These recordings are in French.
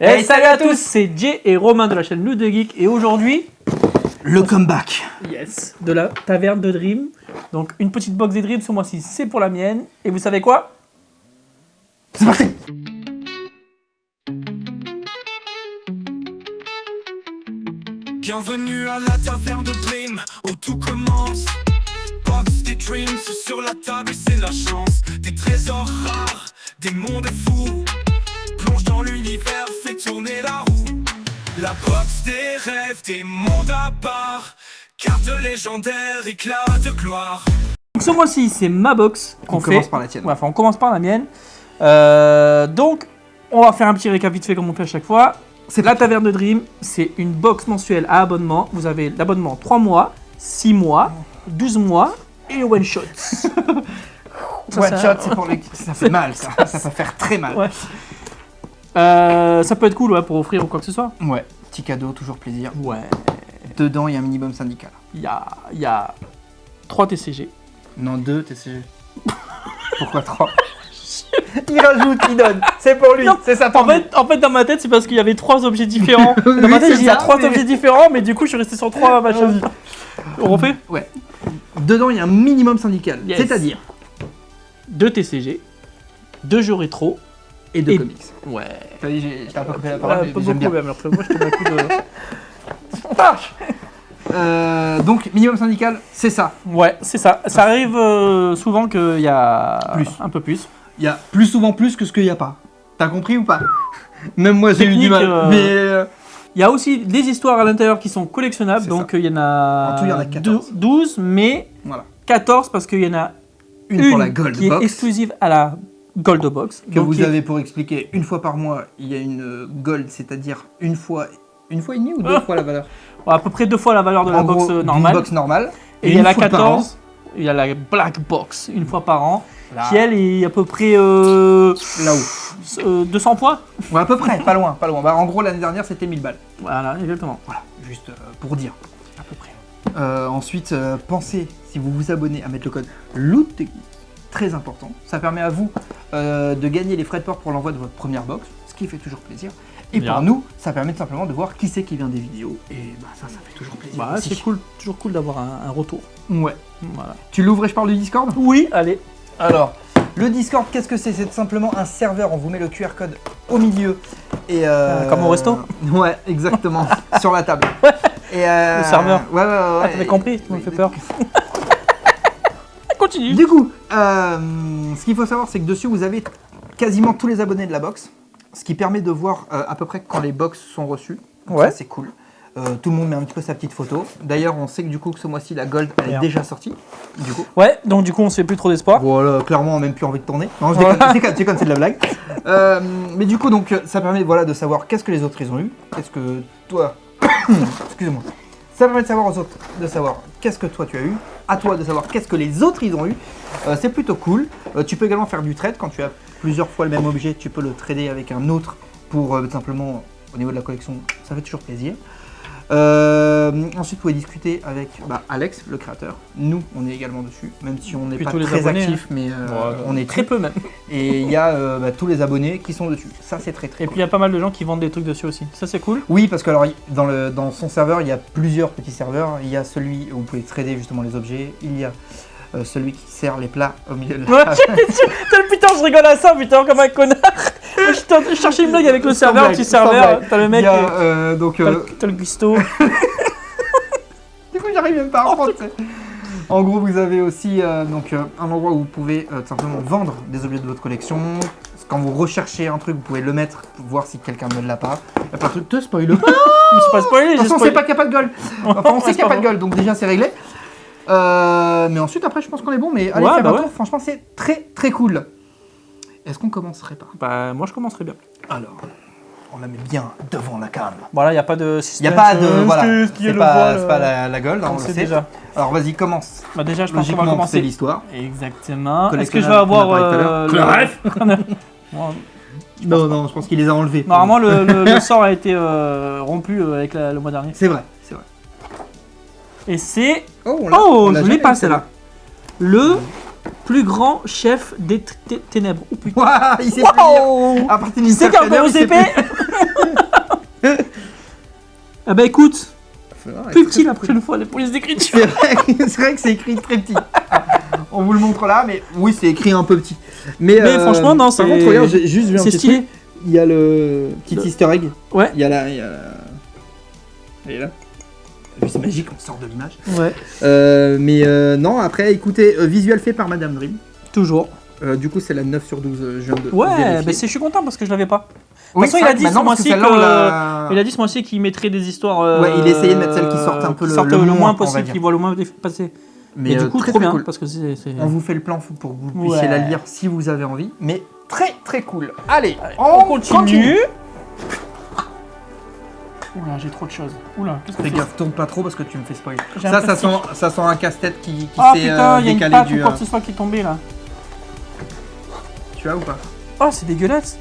Hey, salut à tous, c'est Jay et Romain de la chaîne Loot de Geek et aujourd'hui, le comeback. Yes, de la taverne de Dream. Donc une petite box des Dream ce mois-ci, c'est pour la mienne. Et vous savez quoi? C'est parti. Bienvenue à la taverne de Dream, où tout commence. Box des Dreams sur la table et c'est la chance. Des trésors rares, des mondes fous. Plonge dans l'univers, fait tourner la roue. La box des rêves, des mondes à part. Carte légendaire, éclat de gloire. Donc ce mois-ci, c'est ma box qu'on fait. On commence par la tienne. Ouais, enfin, on commence par la mienne. Donc, on va faire un petit récap vite fait comme on fait à chaque fois. C'est la taverne de Dream, c'est une box mensuelle à abonnement. Vous avez l'abonnement 3 mois, 6 mois, 12 mois et le one shot. One shot, c'est pour les... Ça fait mal, ça peut faire très mal. Ouais. Ça peut être cool ouais, pour offrir ou quoi que ce soit. Ouais, petit cadeau, toujours plaisir. Ouais. Dedans, il y a un minimum syndical. Il y a 3 TCG. Non, 2 TCG. Pourquoi 3? Il rajoute, il donne. C'est pour lui, c'est ça pour lui. En fait, dans ma tête, c'est parce qu'il y avait 3 objets différents. Dans ma tête, il y a 3 objets différents, mais du coup, je suis resté sur 3 machins. On refait? Ouais. Dedans, il y a un minimum syndical. Yes. C'est-à-dire 2 TCG, 2 jeux rétro et 2 comics. Ouais. T'as dit, j'ai un peu coupé la Ouais, parole, pas mais beaucoup j'aime bien. même, alors que moi, je te mets un coup de... Donc, minimum syndical, c'est ça. Ouais, c'est ça. Ça arrive souvent qu'il y a Plus. un peu plus. Il y a plus souvent plus que ce qu'il n'y a pas. T'as compris ou pas? Même moi, j'ai eu du Technique, mal. Mais... Il y a aussi des histoires à l'intérieur qui sont collectionnables, C'est donc il y en a, En tout, il y en a 14. 12, mais Voilà. 14 parce qu'il y en a Une pour la Gold qui Box. est exclusive à la Gold Box. Que donc vous qui est- avez pour expliquer, une fois par mois, il y a une Gold, c'est-à-dire une fois et demie ou 2 fois la valeur? à peu près 2 fois la valeur de la En box gros, d'une normale. box normale. Et il y a une la fois par an. 14, il y a la Black Box, une fois par an, Là. qui elle est à peu près Là-haut. 200 points. Ouais, à peu près, pas loin, pas loin. Bah, en gros, l'année dernière, c'était 1000 balles. Voilà, exactement. Voilà, juste pour dire. À peu près. Ensuite, pensez, si vous vous abonnez, à mettre le code LOOT, très important. Ça permet à vous de gagner les frais de port pour l'envoi de votre première box, ce qui fait toujours plaisir. Et Bien. pour nous, ça permet tout simplement de voir qui c'est qui vient des vidéos. Et bah, ça fait toujours plaisir. Bah, aussi. c'est cool, toujours cool d'avoir un retour. Ouais. Voilà. Tu l'ouvres et je parle du Discord? Oui, allez. Alors, le Discord, qu'est-ce que c'est? C'est tout simplement un serveur. On vous met le QR code au milieu. Et comme au resto? Ouais, exactement. Sur la table. Et Le serveur. Ouais. Ah, t'avais compris, tu me fais peur. Continue. Du coup, ce qu'il faut savoir, c'est que dessus, vous avez quasiment tous les abonnés de la box. Ce qui permet de voir à peu près quand les box sont reçues. Donc Ouais. ça, c'est cool. Tout le monde met un petit peu sa petite photo. D'ailleurs, on sait que du coup, que ce mois-ci, la Gold, elle est Merde. déjà sortie. Du coup. Ouais, donc du coup, on se fait plus trop d'espoir. Voilà, clairement, on n'a même plus envie de tourner. Non, je déconne, je déconne, c'est de la blague. Mais du coup, donc, ça permet voilà, de savoir qu'est-ce que les autres ils ont eu, qu'est-ce que toi. Excusez-moi. Ça permet de savoir aux autres, de savoir qu'est-ce que toi tu as eu, à toi de savoir qu'est-ce que les autres ils ont eu. C'est plutôt cool. Tu peux également faire du trade quand tu as plusieurs fois le même objet, tu peux le trader avec un autre pour tout simplement au niveau de la collection, ça fait toujours plaisir. Ensuite, vous pouvez discuter avec Alex, le créateur. Nous, on est également dessus, même si on n'est Puis pas tous les très abonnés, actifs, mais on est Très peu même. et il y a tous les abonnés qui sont dessus. Ça, c'est très très Et cool. puis il y a pas mal de gens qui vendent des trucs dessus aussi. Ça, c'est cool. Oui, parce que alors, dans son serveur, il y a plusieurs petits serveurs. Il y a celui où vous pouvez trader justement les objets. Il y a celui qui sert les plats au milieu de la Ouais, putain, je rigole à ça, putain, comme un connard. Je cherchais une blague avec le Sans serveur, blague, petit sans serveur. blague. T'as le mec, Il y a, donc, t'as le guisto. du coup, j'arrive même pas à reprendre. En gros, vous avez aussi un endroit où vous pouvez tout simplement vendre des objets de votre collection. Quand vous recherchez un truc, vous pouvez le mettre pour voir si quelqu'un ne l'a pas. Il n'y a pas de truc, te spoil pas. Je me suis pas spoilé, De j'ai toute façon, on spoilé. sait pas qu'il n'y a pas de gold. Enfin, on sait C'est qu'il n'y a pas pas de gold, donc déjà c'est réglé. Mais ensuite, après, je pense qu'on est bon. Mais allez, Ouais, faire bah un ouais. tour. Franchement, c'est très très cool. Est-ce qu'on commencerait pas? Bah, moi, je commencerai bien. Alors, on la met bien devant la cam. Voilà, il n'y a pas de Il n'y système. a pas de. Voilà. Ce qui est C'est le pas, voile, c'est pas la gold, hein, on on le sait sait. déjà. Alors, vas-y, commence. Bah, déjà, je pense qu'on va Logiquement, c'est commencer. l'histoire. Exactement. Est-ce que je Collectionnable vais avoir qu'on a parlé tout à l'heure. Moi, Non, je pense qu'il les a enlevés. normalement, le sort a été rompu avec le mois dernier. C'est vrai, c'est vrai. Et c'est. Oh, Oh, je l'ai pas celle-là. Le plus grand chef des ténèbres. Oh putain. Waouh, il sait plus lire. Wow. À partir Qui c'est qui a encore aux épées? Ah bah écoute, Ouais, plus très, petit la très prochaine fois, les polices d'écriture. C'est vrai que c'est écrit très petit. On vous le montre là, mais oui, c'est écrit un peu petit. Mais franchement, non, c'est- Par contre, regarde, j'ai juste vu un c'est petit stylé. truc. Il y a le petit Le- easter egg. Ouais. Il y a la... Elle est là. T'as vu, c'est magique, on sort de l'image. Ouais, Non, après, écoutez, visuel fait par Madame Dream. toujours. Du coup, c'est la 9 sur 12, je viens de Ouais, vérifier. bah je suis content parce que je l'avais pas. Oui, toute façon, c'est il a vrai que dit maintenant, ce parce que mois-ci celle-là, on l'a- Il a dit ce mois-ci qu'il mettrait des histoires. Ouais, il essayait de mettre celles qui sortent un peu qui le- sortent le le moins, moins on va possible, dire. qui voient le moins passer. Mais Et du coup, très, trop très bien cool. parce que c'est. On vous fait le plan pour que vous puissiez Ouais. la lire si vous avez envie. Mais très très cool. Allez, On continue. Oula, j'ai trop de choses. Oula, qu'est-ce que Fais c'est? gaffe, tourne pas trop parce que tu me fais spoil. J'ai un Ça plastique. sent un casse-tête qui Ah s'est putain, il y a une décalé patte du. ou quoi que ce soit qui est tombée là. Tu as ou pas? Oh, c'est dégueulasse.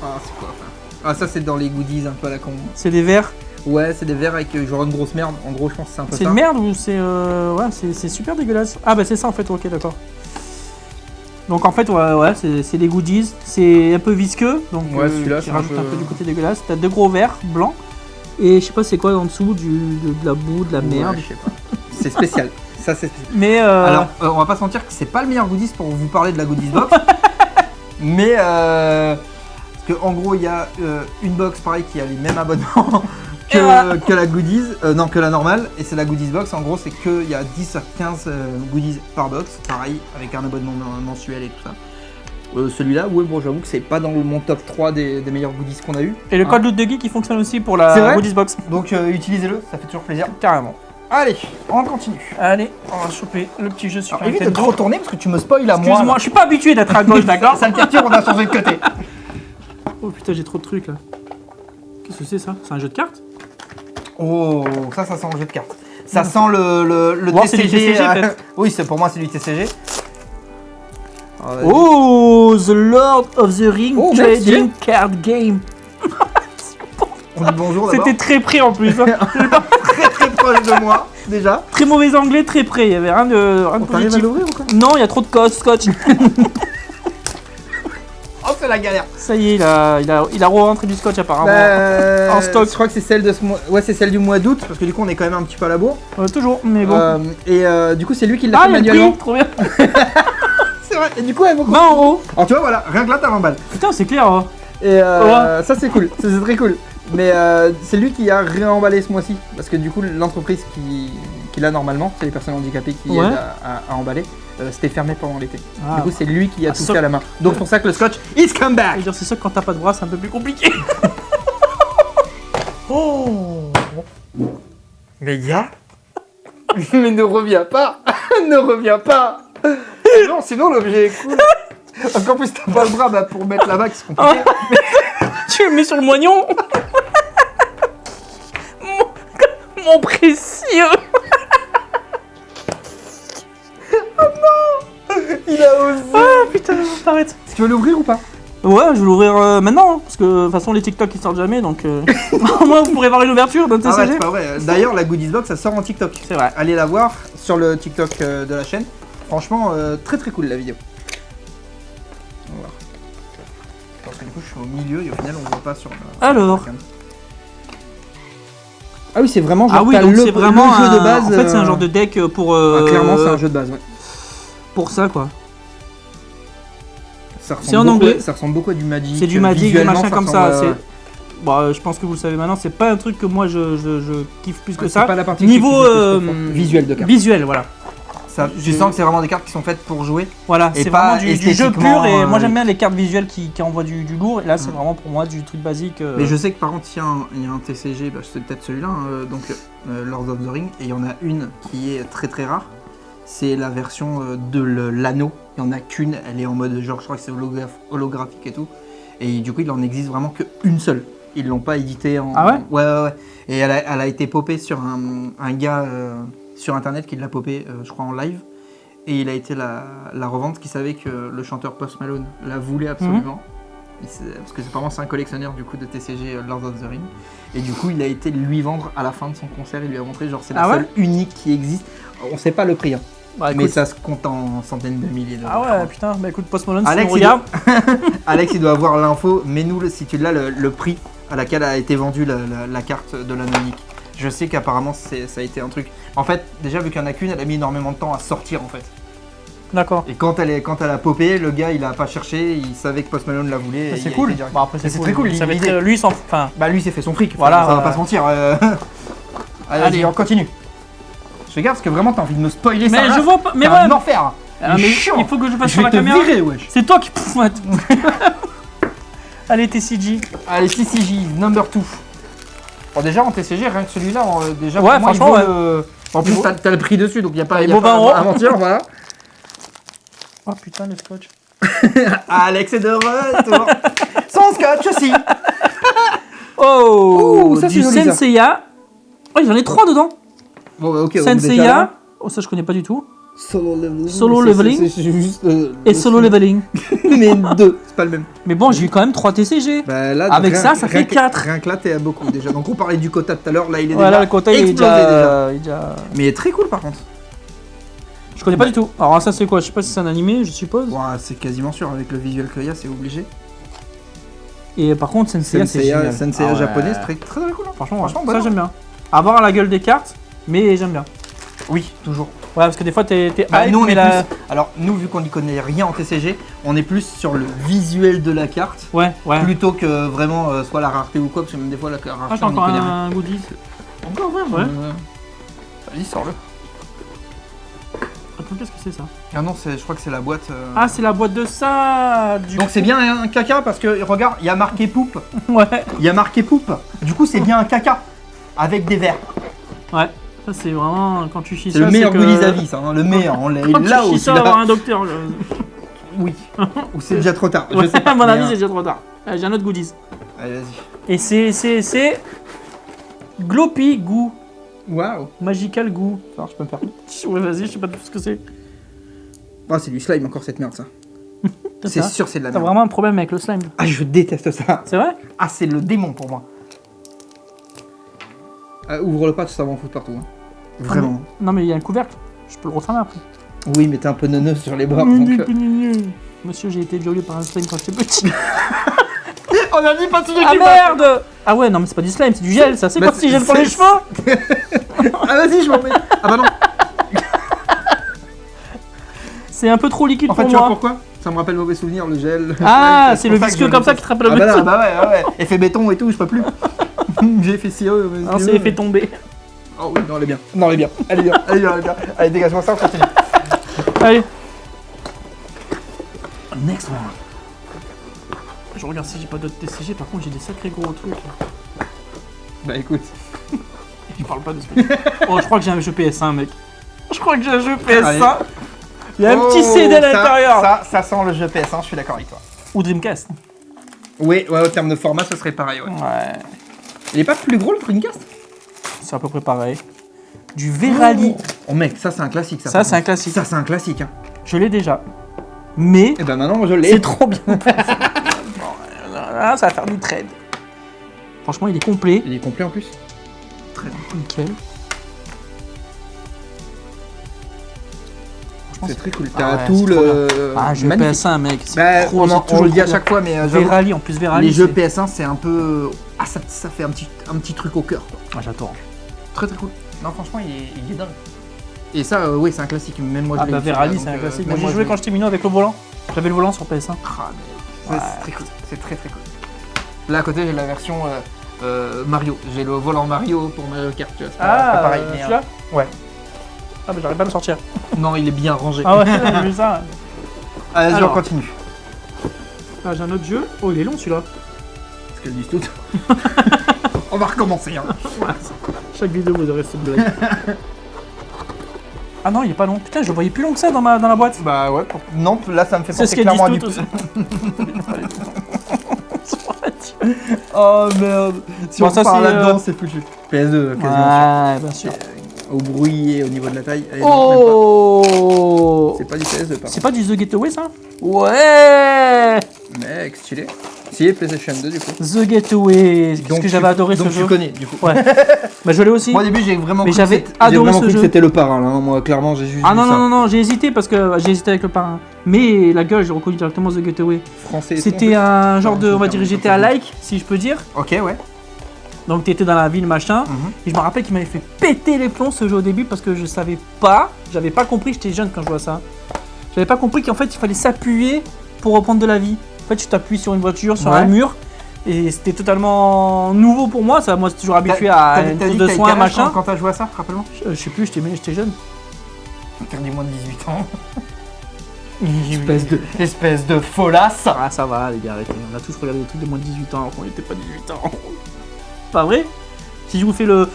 Ah, c'est quoi ça? Ah, ça c'est dans les goodies un peu à la con. C'est des verres. Ouais, c'est des verres avec genre une grosse merde. En gros, je pense que c'est un peu C'est ça. une merde ou c'est. Ouais, c'est super dégueulasse. Ah bah c'est ça en fait, ok, d'accord. Donc en fait, ouais, c'est des goodies. C'est un peu visqueux, donc Ouais, celui-là, qui c'est un rajoute un peu- peu du côté dégueulasse. T'as deux gros verres blancs. Et je sais pas c'est quoi en dessous, de la boue, de la merde. Ouais, je sais pas. C'est spécial. Ça, c'est spécial. Mais Alors, on va pas se mentir que c'est pas le meilleur goodies pour vous parler de la goodies box. Mais parce que en gros, il y a une box pareil qui a les mêmes abonnements Et voilà. que la goodies, non que la normale, et c'est la goodies box. En gros, c'est qu'il y a 10 à 15 goodies par box, pareil, avec un abonnement mensuel et tout ça. Celui-là, ouais, bon, j'avoue que c'est pas dans mon top 3 des meilleurs goodies qu'on a eu. et le Hein. code loot de geek il fonctionne aussi pour C'est la vrai goodies box. Donc utilisez-le, ça fait toujours plaisir. Carrément. Allez, on continue. Allez, on va choper le petit jeu sur Alors, évite de Nintendo. trop tourner parce que tu me spoil à moi. Excuse-moi, je suis pas habitué d'être à gauche, d'accord? Ça le capture, on a changé de côté. Oh putain, j'ai trop de trucs là. Qu'est-ce que c'est ça? C'est un jeu de cartes? Oh, ça sent le jeu de cartes. Ça sent le Voir, c'est du TCG. TCG, peut-être. Oui, pour moi, c'est du TCG. Oh, The Lord of the Ring Oh, Trading Card Game. On dit bonjour d'abord. C'était très près en plus. Hein. très très proche de moi, déjà. Très mauvais anglais, très près. Il y avait rien de On t'arrive à positif. l'ouvrir ou quoi? Non, il y a trop de scotch. Oh, c'est la galère. Ça y est, il a re-rentré du scotch apparemment. En stock. Je crois que c'est celle de ce mois. Ouais, c'est celle du mois d'août, parce que du coup, on est quand même un petit peu à la bourre. Toujours, mais bon. Du coup, c'est lui qui l'a Ah, fait il y a le manuellement. prix, trop bien. C'est vrai. Et du coup, elle vaut 20 euros. Alors, tu vois, voilà, rien que là, t'as 20 balles. Putain, c'est clair. Hein. Et ça c'est cool, ça, c'est très cool. Mais c'est lui qui a réemballé ce mois-ci. Parce que du coup l'entreprise qui l'a normalement, c'est les personnes handicapées qui Ouais. aident à emballer, c'était fermé pendant l'été. Ah. Du coup c'est lui qui a Ah, tout ça- fait à la main. Donc c'est pour ça que le scotch is come Je back. veux dire, c'est sûr que quand t'as pas de bras, c'est un peu plus compliqué. Oh les gars. Mais ne reviens pas. Ne reviens pas. Non, sinon l'objet est cool. Parce qu'en plus t'as pas le bras bah, pour mettre la vague, c'est compliqué. Tu le mets sur le moignon. mon précieux. Il a osé. Ah putain, t'arrêtes. Tu veux l'ouvrir ou pas? Ouais, je vais l'ouvrir maintenant, hein, parce que de toute façon les TikTok ils sortent jamais, donc au moins vous pourrez voir une ouverture d'un Ah ouais, TCG. c'est pas vrai. D'ailleurs la Goodies Box ça sort en TikTok. C'est vrai. Allez la voir sur le TikTok de la chaîne. Franchement, très très cool la vidéo. On va voir. Parce que du coup je suis au milieu et au final on voit pas sur la Alors. cam. Ah oui, c'est vraiment genre Ah oui, t'as donc le, c'est vraiment le jeu de un- base. En fait, c'est un genre de deck pour. clairement, c'est un jeu de base, ouais. Pour ça, quoi. Ça ressemble C'est en beaucoup- anglais. Ça ressemble beaucoup à du Magic. C'est du Magic, du visuellement, machin comme ressemble, ça. ouais. C'est. Bon, je pense que vous le savez maintenant. C'est pas un truc que moi je kiffe plus que Ouais, ça. c'est pas la partie Niveau qui est plus forte. visuel de carte. Visuel, voilà. Ça, tu sens que c'est vraiment des cartes qui sont faites pour jouer. Voilà, Et c'est pas vraiment du jeu esthétiquement, pur. Et moi euh, j'aime bien les cartes visuelles qui envoient du lourd. Et là, c'est Mm. vraiment pour moi du truc basique. Mais je sais que par contre, il y a un TCG, bah, c'est peut-être celui-là, hein, donc Lord of the Ring, et il y en a une qui est très très rare. C'est la version de l'anneau. Il n'y en a qu'une, elle est en mode genre, je crois que c'est holographique et tout. Et du coup, il en existe vraiment qu'une seule. Ils l'ont pas édité en. Ah ouais? Ouais. Et elle a été popée sur un gars sur internet qui l'a popée, je crois, en live. Et il a été la revente qui savait que le chanteur Post Malone la voulait absolument. Et parce que apparemment c'est un collectionneur du coup de TCG Lord of the Ring. Et du coup il a été lui vendre à la fin de son concert, il lui a montré genre c'est la Ah ouais seule unique qui existe. On sait pas le prix hein, Bah, mais écoute. ça se compte en centaines de milliers d'euros. Ah ouais, putain, bah écoute, Post Malone, si Alex, on regarde. Alex il doit avoir l'info, mais nous si tu l'as le prix à laquelle a été vendue la carte de l'anneau unique. Je sais qu'apparemment ça a été un truc. En fait, déjà vu qu'il n'y en a qu'une, elle a mis énormément de temps à sortir en fait. D'accord. Et quand elle a popé, le gars il a pas cherché, il savait que Post Malone la voulait. et C'est il a cool. été direct. Bon, après, C'est très cool, Ça va l'idée. être lui sans. Enfin. Bah lui s'est fait son fric, Voilà, ça va pas se mentir. Allez, Allez. on continue. Je regarde parce que vraiment t'as envie de me spoiler ça. Mais je vois pas. Mais Mais ouais. enfer. Ah, mais chiant. il faut que je fasse Je sur vais la te caméra. virer, wesh. C'est toi qui pointe. Allez, TCG. Allez, TCJ, number 2. Bon, déjà en TCG, rien que celui-là, déjà Ouais, pour moi, il franchement, vaut En plus, t'as le prix dessus, donc il n'y a pas, Il y a vaut pas 20 euros. à mentir, voilà. Oh putain, le scotch. Alex est de retour. Son scotch aussi. Oh, Ouh, ça, du c'est joli, ça. Senseiya. Oh, j'en ai 3 dedans. Bon, bah, ok. donc Senseiya. déjà, Oh, ça, je connais pas du tout. Solo leveling. Solo mais c'est- leveling. C'est juste. Et solo leveling. Mais deux, c'est pas le même. Mais bon, j'ai eu quand même 3 TCG. Bah, là, Avec ça fait rien que- 4. Rien que là, t'es à beaucoup déjà. Donc on parlait du quota tout à l'heure, là il est Voilà, déjà le quota, il est explosé déjà. il est déjà- Mais il est très cool par contre. Je connais pas du tout. Alors, ça, c'est quoi? Je sais pas si c'est un animé, je suppose. Ouah, c'est quasiment sûr, avec le visuel qu'il y a, c'est obligé. Et par contre, Senseiya, c'est génial. Senseiya Ah ouais. japonais, c'est très très cool. Hein. Franchement, Franchement, ça, bon. j'aime bien. Avoir à la gueule des cartes, mais j'aime bien. Oui, toujours. Ouais, parce que des fois, t'es Bah, hype, nous, on mais est la... plus. Alors, nous, vu qu'on n'y connaît rien en TCG, on est plus sur le visuel de la carte Ouais, ouais. plutôt que vraiment soit la rareté ou quoi, parce que même des fois la Ah, rareté j'ai on n'y encore connaît rien. un goodies. Encore vraiment Ouais. Vas-y, sors-le. Attends, qu'est-ce que c'est ça? Ah non, je crois que c'est la boîte. Ah, c'est la boîte de ça du... Donc c'est bien un caca parce que regarde, il y a marqué poupe. Ouais, Il y a marqué poupe. Du coup, c'est bien un caca avec des verres. ouais. Ça, c'est vraiment... Quand tu chies C'est ça, le meilleur que... goodies à vie, ça. Hein, le meilleur. On l'a Quand là tu chies aussi. ça, avoir un docteur... Oui. Ou c'est déjà trop tard. Ouais, Je sais pas. à mon mais, avis, c'est déjà trop tard. J'ai un autre goodies. Allez, vas-y. Et c'est... Gloppy Goo. Waouh. Magical Goo. Alors, je peux me faire... Ouais, vas-y, je sais pas tout ce que c'est. Ah, c'est du slime encore cette merde, ça. C'est C'est ça. sûr, c'est de la T'as merde. vraiment un problème avec le slime. Ah, je déteste ça. C'est vrai? Ah, c'est le démon pour moi. Ouvre-le pas, ça va en foutre partout. Hein. Vraiment. Non, mais il y a un couvercle. Je peux le refermer après. Oui, mais t'es un peu neuneux sur les bras. Donc, Monsieur, j'ai été violé par un slime quand j'étais petit. on a dit pas tout Ah merde! Ah ouais, non, mais c'est pas du slime, c'est du gel, ça. C'est Bah, quoi ce gel pour les cheveux? Ah, vas-y, je m'en mets. Ah, bah non. C'est un peu trop liquide En fait, pour tu vois moi. pourquoi? Ça me rappelle mauvais souvenir, le gel. Ah, Ouais, c'est le pour ça que visqueux je comme ça déteste. qui te rappelle le Ah bah, médecin. là, bah ouais. Effet béton et tout, je peux plus. J'ai fait sirop. Non, c'est fait tomber. Oh oui, non, elle est bien. Non, elle est bien. Elle est bien. Elle est bien. Elle est bien. Allez, dégage-moi ça, on continue. Allez. Next one. Je regarde si j'ai pas d'autres TCG, par contre j'ai des sacrés gros trucs. Bah écoute. Je parle pas de ce truc. Oh, je crois que j'ai un jeu PS1, mec. Je crois que j'ai un jeu PS1. Allez. Il y a un petit CD à l'intérieur. Ça sent le jeu PS1, je suis d'accord avec toi. Ou Dreamcast. Oui, ouais, au terme de format, ce serait pareil, ouais. Ouais. Il est pas plus gros le Dreamcast? C'est à peu près pareil. Du Verali. Oh mec, ça c'est un classique, ça. Ça, par c'est un contre. classique. Ça c'est un classique, hein. Je l'ai déjà. Mais Et ben maintenant, moi je l'ai. c'est trop bien. Ah, ça va faire du trade. Franchement, il est complet. Il est complet en plus. Très bien. Nickel. Franchement, C'est très cool. Ah T'as ouais, tout c'est trop le. Ah, jeu magnifique. PS1, mec. C'est Bah, trop, j'ai on toujours le dit à trop chaque fois, mais bien. j'avoue, Verali, en plus Verali. les jeux c'est- PS1, c'est un peu. Ah, ça fait un petit truc au cœur, quoi. Ah, j'adore. Très très cool. Non, franchement, il est dingue. Et ça, oui, c'est un classique. Même moi, Ah, je l'ai bah eu, Verali, celui-là, c'est un donc, classique. même Moi, j'ai je joué l'ai quand j'étais minot avec le volant. J'avais le volant sur PS1. Ah, mais Ouais. c'est très cool. C'est très très cool. Là à côté j'ai la version Mario. J'ai le volant Mario pour Mario Kart. Tu vois, c'est pas pareil. Mais, celui-là ouais. Ah, bah j'arrive pas à le sortir. Non, il est bien rangé. Ah ouais, j'ai vu ça. Allez, on Alors. continue. Ah, j'ai un autre jeu. Oh, il est long celui-là. Parce qu'elles disent toutes. On va recommencer. Hein. Chaque vidéo, vous aurez cette blague. Ah non, il est pas long. Putain, je le voyais plus long que ça dans la boîte. Bah ouais. Non, là ça me fait C'est ce penser qu'elles clairement à du. disent Oh merde. Si Bon, on ça, part c'est, là-dedans, c'est foutu. PS2 quasiment. Ouais, bien sûr. Au bruit et au niveau de la taille. Allez, non, même pas. Oh C'est pas du PS2 par C'est pas du The Getaway ça? Ouais. contre. Mec, stylé. Si, PlayStation 2 du coup. The Getaway. Qu'est-ce que j'avais adoré ce donc jeu. tu connais du coup. Ouais. Bah je l'ai aussi. Moi au début j'ai vraiment Mais cru j'avais que c'était- adoré j'ai vraiment ce cru jeu. que c'était le parrain là. Moi clairement j'ai juste Ah vu non, ça. non, non, non, j'ai hésité parce que j'ai hésité avec le parrain. Mais la gueule, j'ai reconnu directement The Getaway. Français. et tout, C'était en un genre Ouais, de, on va super, dire, super, GTA super. like, si je peux dire. plus. Ok ouais. Donc t'étais dans la ville machin. Et je me rappelle qu'il m'avait fait péter les plombs ce jeu au début parce que je savais pas, j'avais pas compris, j'étais jeune quand je jouais à ça. J'avais pas compris qu'en fait il fallait s'appuyer pour reprendre de la vie. En fait tu t'appuies sur une voiture, sur un mur. Et c'était totalement nouveau pour moi, ça. Moi j'étais toujours habitué à une course de soins machin. Quand t'as joué à ça, rappelle-moi. Je sais plus, j'étais jeune. Interdit moins de 18 ans. Espèce de folasse. Ah ça va les gars, arrêtez. On a tous regardé des trucs de moins de 18 ans alors qu'on n'était pas 18 ans. Pas vrai? Si je vous fais le...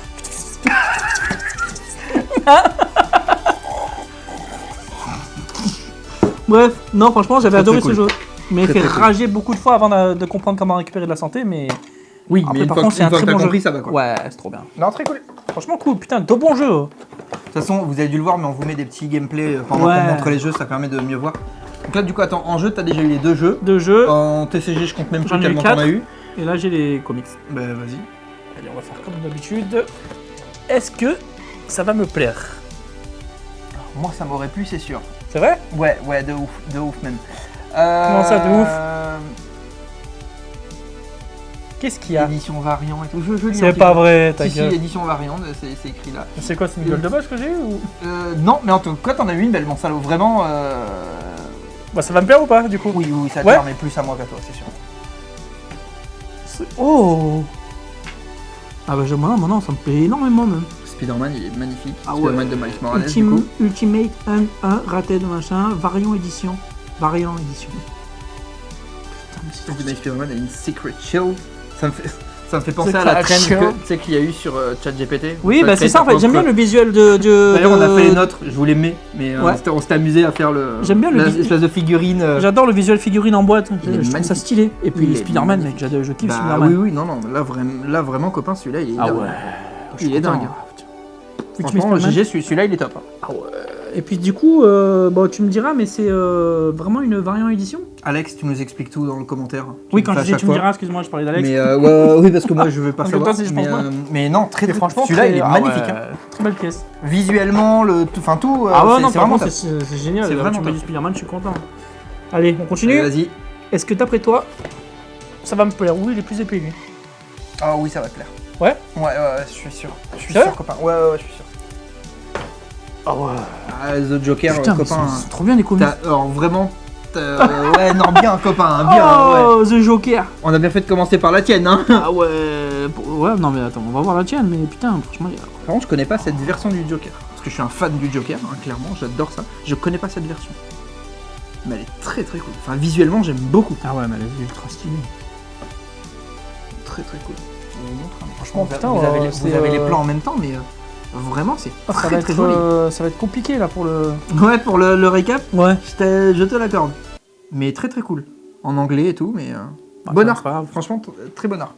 Bref, non franchement j'avais adoré ce jeu. Il m'a fait rager beaucoup de fois avant de comprendre comment récupérer de la santé, mais... Oui, après, mais une par fois contre que c'est un très t'as bon jeu. compris, ça va quoi. Ouais, c'est trop bien. Non, très cool. Franchement cool, putain, de bons jeux. De toute façon, vous avez dû le voir, mais on vous met des petits gameplays pendant qu'on montre les jeux, ça permet de mieux voir. Donc là, du coup, attends, en jeu, t'as déjà eu les 2 jeux. 2 jeux. En TCG, je compte même J'en plus ai eu tellement t'en 4. as eu. Et là j'ai les comics. Bah, vas-y. Allez, on va faire comme d'habitude. Est-ce que ça va me plaire? Moi, ça m'aurait plu, c'est sûr. C'est vrai? Ouais, de ouf même. Comment ça, de ouf? Qu'est-ce qu'il y a? Édition variant et tout. Je lis un C'est petit pas peu. vrai, ta Si, si, gueule. édition variante, c'est écrit là. C'est quoi, c'est une gueule de boss que j'ai eu ou... Non, mais en tout cas, t'en as eu une belle, mon salaud. Vraiment. Bah ça va me plaire ou pas du coup? Oui, ça te Ouais. permet plus à moi qu'à toi, c'est sûr. Oh! Ah bah non, ça me plaît énormément même. Spider-Man, il est magnifique. Ah Spider-Man ouais. de Miles Morales, du coup. Ultimate 1 raté de machin, variant édition. Putain, mais c'est trop Ultimate Spider-Man a une Secret Shield. Ça me fait penser à Secret la trend Shield. que, tu sais, qu'il y a eu sur ChatGPT. Oui, bah c'est ça en fait, j'aime bien le visuel de... D'ailleurs, on a fait les nôtres, je vous les mets, mais Ouais. on s'était amusé à faire le. J'aime bien le l'espèce de figurine. J'adore le visuel figurine en boîte, Il est je trouve ça magnifique. stylé. Et puis Il est Spider-Man, mec, magnifique. je kiffe Bah, Spider-Man. oui, non, là vraiment, copain, celui-là, il est. Ah dingue. ouais. Il est dingue. Ultimate Franchement, Spider-Man. GG, celui-là, il est top. Ah ouais. Et puis du coup, bon, tu me diras, mais c'est vraiment une variant édition? Alex, tu nous expliques tout dans le commentaire. Oui, Tu quand le je fais à dis tu chaque me fois. diras, excuse-moi, je parlais d'Alex. Mais oui, parce que moi, je veux pas En même savoir. temps, si je pense pas. Mais non, très Et franchement, celui-là, il est ah magnifique. ouais, hein. Très belle pièce. Visuellement, tout. Ah ouais, non, c'est par vraiment contre, top. c'est génial. C'est Là, vraiment tu m'as top. dit Spider-Man, je suis content. Allez, on continue. Vas-y. Est-ce que d'après toi, ça va me plaire? Oui, il est plus épais lui. Ah oui, ça va te plaire. Ouais? Ouais, je suis sûr. Je suis Sérieux sûr, copain. Ouais, je suis sûr. Ah ouais. Ah, The Joker, Putain, mais copain. c'est trop bien les comics. Alors vraiment. Ouais, non, bien, copain, bien. Ouais. Oh, The Joker. On a bien fait de commencer par la tienne, hein. Ah ouais. Ouais, non mais attends, on va voir la tienne, mais putain, franchement, il y a... Par contre, je connais pas cette version du Joker. Parce que je suis un fan du Joker, hein, clairement, j'adore ça. Je connais pas cette version. Mais elle est très très cool. Enfin, visuellement, j'aime beaucoup. Ah ouais, mais elle est ultra stylée. Très très cool. Je vous montre, hein. Franchement, vous, putain, vous avez, les, c'est, vous avez les plans en même temps, mais vraiment, c'est ça très va très être, joli. ça va être compliqué là pour le... Ouais, pour le récap, Ouais. je te l'accorde. Mais très très cool. En anglais et tout, mais Bah, bon c'est art. pas grave. Franchement, très bon art.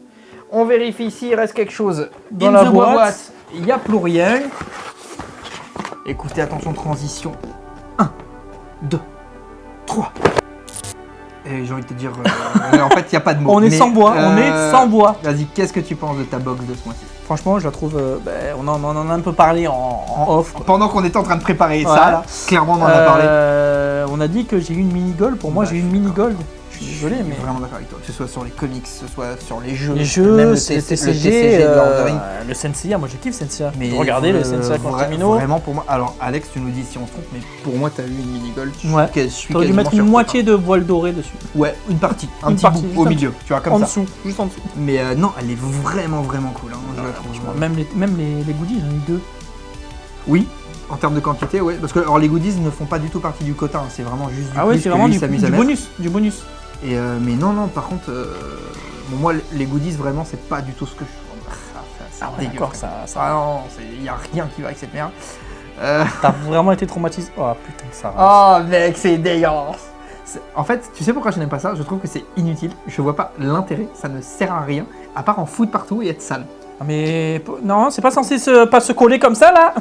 On vérifie ici, il reste quelque chose. Dans In la the boîte. il n'y a plus rien. Écoutez, attention, transition. 1, 2, 3. Et j'ai envie de te dire, en fait, il n'y a pas de mots. On est mais, sans bois, on est sans bois. Vas-y, qu'est-ce que tu penses de ta box de ce mois-ci? Franchement, je la trouve... on en a un peu parlé en off. quoi. Pendant qu'on était en train de préparer Ouais. ça, là, clairement, on en a parlé. On a dit que j'ai eu une mini gold. Pour moi, Ouais, j'ai eu une mini gold. Je suis désolé, Je suis mais... vraiment d'accord avec toi. Que ce soit sur les comics, que ce soit sur les jeux, Les même jeux, le c'est TCG, TCG, de Lord of the Rings. le Senseiya, moi je kiffe Senseiya. Mais Regardez le Senseiya contre Mino. Vraiment pour moi. Alors Alex, tu nous dis si on se trompe, mais pour moi t'as eu une mini gold. Ouais. Je suis T'aurais dû quasiment mettre sûr une que moitié de voile dorée dessus. pas. Ouais, une partie, un Une petit partie, bout juste au un milieu, tu vois comme En ça. dessous, juste en dessous. Mais non, elle est vraiment cool. Hein, je la trouve. Même les goodies, j'en ai eu 2. Oui. En termes de quantité, ouais. Parce que alors, les goodies ne font pas du tout partie du quota. Hein, c'est vraiment juste du Ah ouais, plus c'est que vraiment lui du s'amuse à mettre. bonus. Du bonus. Et mais non, par contre, bon, moi les goodies vraiment c'est pas du tout ce que je. C'est Ah ouais, dégueu. d'accord, ça... Ah non, il y a rien qui va avec cette merde. T'as vraiment été traumatisé. Oh putain, ça... Oh mec, c'est dégueulasse. En fait, tu sais pourquoi je n'aime pas ça? Je trouve que c'est inutile. Je vois pas l'intérêt. Ça ne sert à rien à part en foutre partout et être sale. Ah, mais... Non, c'est pas censé pas se coller comme ça, là.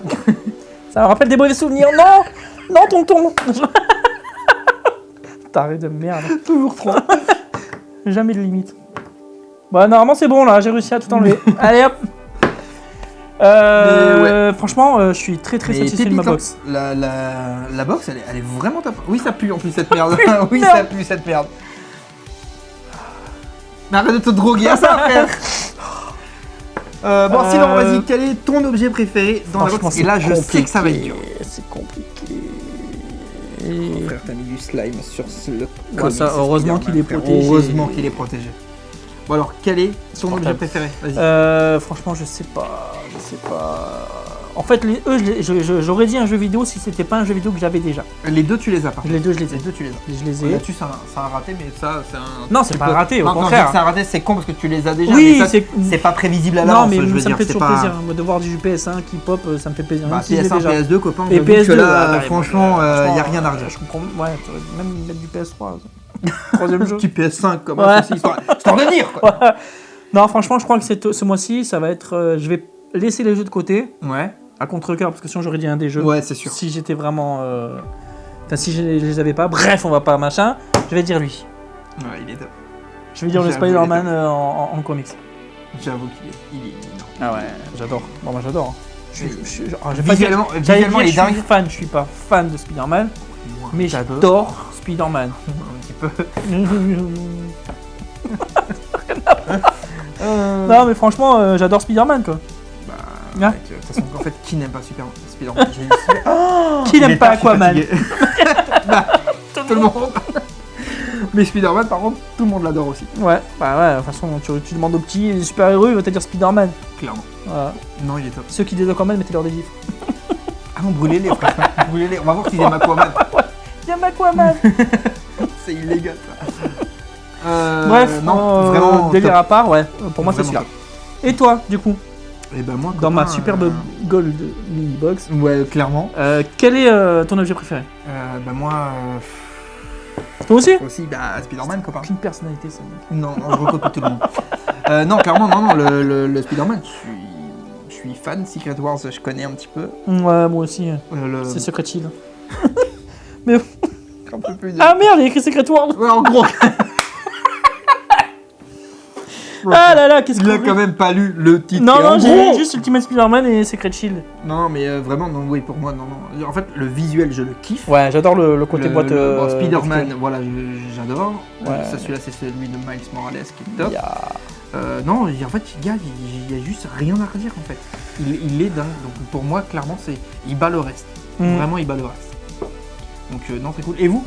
Ça me rappelle des mauvais souvenirs. Non. Non, tonton. T'arrêtes de merde. Toujours trop. Jamais de limite. Bah normalement c'est bon là, j'ai réussi à tout enlever. Allez hop. Franchement, je suis très satisfait de ma box. La box, elle est vraiment top. Oui, ça pue en plus cette merde. Oui, ça pue cette merde. Mais arrête de te droguer à ça, frère. Bon, sinon, vas-y, quel est ton objet préféré dans la box? Et là, je sais que ça va être dur. C'est compliqué. Oh, frère, t'as mis du slime sur le. Ouais, ça, heureusement qu'il est protégé. Heureusement qu'il est protégé. Bon, alors, quel est ton objet préféré? Vas-y. Franchement, je sais pas. En fait, j'aurais dit un jeu vidéo si c'était pas un jeu vidéo que j'avais déjà. Les deux, tu les as pas. Les deux, je les ai. Les deux, tu les as. Je les ai. Là-dessus, c'est un raté, mais ça, c'est un. Non, c'est pas un raté, au Non, quand je dis contraire. que c'est un raté, c'est con parce que tu les as déjà. Oui, mais ça, c'est pas prévisible à Non, l'avance. mais je veux ça me dire, fait c'est toujours pas... plaisir. Moi, de voir du PS1 qui pop, ça me fait plaisir. Bah, Même si je l'ai PS1, déjà. PS2, copain. Et j'avoue PS2, que là, pareil, franchement, y a rien à redire. Je comprends. Ouais, tu aurais même mettre du PS3. Troisième jeu. Petit PS5, comme Ouais. ça, c'est histoire de dire, quoi. Ouais. Non, franchement, je crois que ce mois-ci, ça va être. Je vais laisser les jeux de côté, Ouais. à contre-cœur, parce que sinon j'aurais dit un des jeux. Ouais, c'est sûr. Si j'étais vraiment. Enfin, si je les avais pas. Bref, on va pas machin. Je vais dire lui. Ouais, il est top. Je vais dire le J'avoue, Spider-Man il est en comics. J'avoue qu'il est énorme. Ah ouais, j'adore. Bon, moi j'adore. Visuellement, il est dingue. Je suis fan, je suis pas fan de Spider-Man, Moi, mais j'adore Spider-Man. un petit peu. Non, mais franchement, j'adore Spider-Man quoi. Bah, Ah. mec, de toute façon, en fait, qui n'aime pas Spider-Man? Qui n'aime pas Aquaman? Bah, tout le monde. Mais Spider-Man, par contre, tout le monde l'adore aussi. Ouais, bah ouais, de toute façon, tu demandes aux petits les super-héros, il va te dire Spider-Man. Clairement. Voilà. Non, il est top. Ceux qui disent Aquaman, mettez-leur des gifs. Ah non, brûlez-les, frère. Brûlez-les. On va voir s'ils aiment Aquaman. Viens Aquaman. C'est illégal, ça. Bref, non, vraiment. délire top. à part, ouais, pour moi c'est Vraiment celui-là. Et toi, du coup, Et ben moi, dans ma copain, superbe gold mini box, Ouais, clairement. quel est ton objet préféré? Bah moi. Toi aussi? Aussi, bah Spider-Man, copain. Aucune personnalité, ça. Non, je recopie tout le monde. Non, clairement, non, le Spider-Man, je suis fan. Secret Wars, je connais un petit peu. Ouais, moi aussi. Le... C'est Secret Shield. un peu plus de... Ah merde, il y a écrit Secret World. Ouais, en gros. Ah là là, qu'est-ce Il a que. quand même pas lu le titre. Non, Et non, en j'ai gros- lu juste Ultimate Spider-Man et Secret Shield. Non, mais vraiment, non, oui, pour moi, non. En fait, le visuel, je le kiffe. Ouais, j'adore le côté boîte. Bon, Spider-Man, voilà, j'adore. Ouais. Ça, celui-là, c'est celui de Miles Morales qui est top. Il y a- Non, en fait, gars, il y a juste rien à redire, en fait. Il est dingue. Donc, pour moi, clairement, il bat le reste. Vraiment, il bat le reste. Donc, non, très cool. Et vous?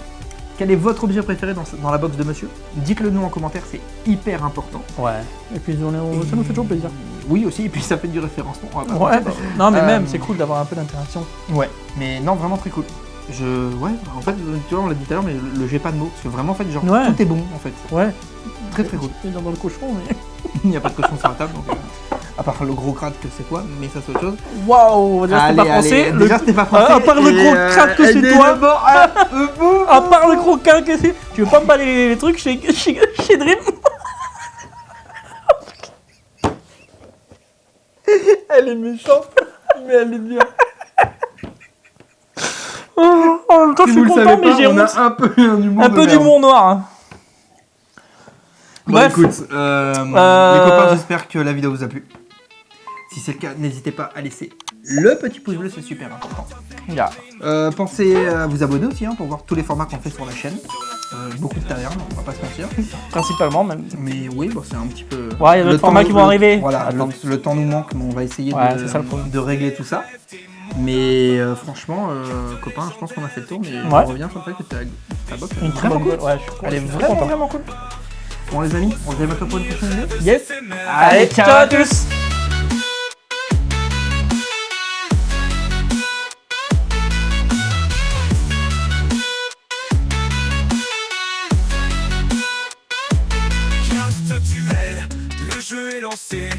Quel est votre objet préféré dans la box de monsieur? Dites-le nous en commentaire, c'est hyper important. Ouais. Et puis ça nous fait toujours plaisir. Oui, aussi, et puis ça fait du référencement. on va pas Ouais. mentir. Non, mais même, c'est cool d'avoir un peu d'interaction. Ouais, mais non, vraiment très cool. Ouais, en fait, tu vois, on l'a dit tout à l'heure, mais le j'ai pas de mots. Parce que vraiment, en fait, genre, Ouais. tout est bon, en fait. Ouais. Très très cool. Il est dans le cochon, mais. Il n'y a pas de cochon sur la table, donc. À part le gros crâne que c'est quoi, mais ça c'est autre chose. Waouh, déjà c'était pas français. Déjà c'était pas français. À part le gros crâne que c'est toi. À part le gros crâne que c'est. Tu veux pas me parler les trucs chez Dream? Elle est méchante, mais elle est bien. En même temps, je suis content, mais j'ai on honte. a un peu un humour. Un peu d'humour noir. Hein. Bon, Bref. écoute, les copains, j'espère que la vidéo vous a plu. Si c'est le cas, n'hésitez pas à laisser le petit pouce bleu, c'est super important. Yeah. Pensez à vous abonner aussi pour voir tous les formats qu'on fait sur la chaîne. Beaucoup de taverne, on va pas se mentir. Principalement, même. Mais oui, bon, c'est un petit peu. Ouais, il y a d'autres formats qui vont arriver. Voilà, Attends. le temps nous manque, mais on va essayer Ouais, c'est ça, le problème. de régler tout ça. Mais franchement, copain, je pense qu'on a fait le tour. Mais Ouais. on revient sur le fait que ta box Une très bonne gueule. Ouais, je suis Elle est très vraiment, content. vraiment cool. Bon, les amis, on se dit à bientôt pour une prochaine vidéo. Yes. Allez, ciao à tous. Carte duel, le jeu est lancé.